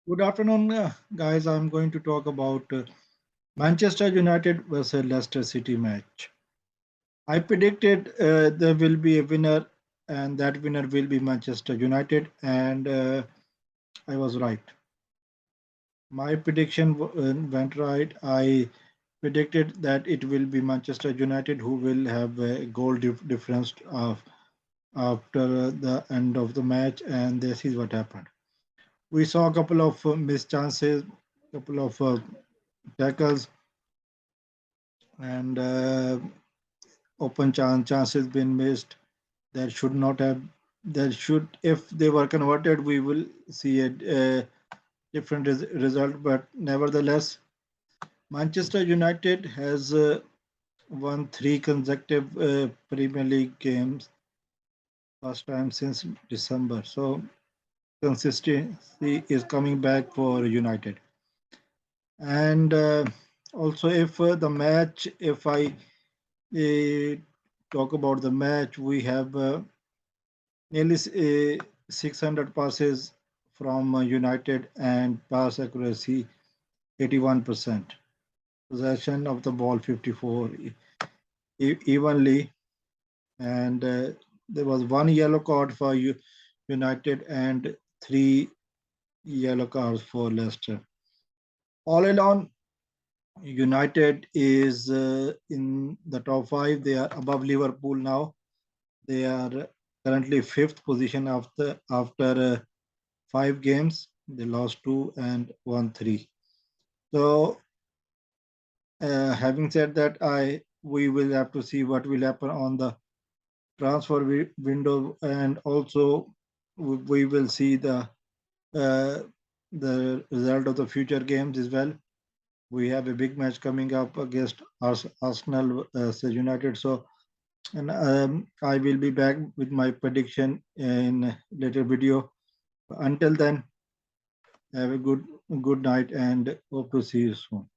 Good afternoon, guys. I'm going to talk about Manchester United versus Leicester City match. I predicted there will be a winner, and that winner will be Manchester United, and I was right. My prediction went right. I predicted that it will be Manchester United who will have a goal difference of after the end of the match, and this is what happened. We saw a couple of missed chances, couple of tackles, and chances been missed that should not have that should if they were converted we will see a different result, but nevertheless Manchester United has won three consecutive Premier League games, first time since December, so consistency is coming back for United. And also if the match if I uh, talk about the match, we have nearly 600 passes from United and pass accuracy 81%. Possession of the ball 54 evenly, and there was one yellow card for United and three yellow cards for Leicester. All along, United is in the top five. They are above Liverpool now. They are currently fifth position after five games. They lost two and won three. So, having said that, I we will have to see what will happen on the transfer window, and also we will see uh, the result of the future games as well. We have a big match coming up against Arsenal United. So, and I will be back with my prediction in a later video. Until then, have a good night and hope to see you soon.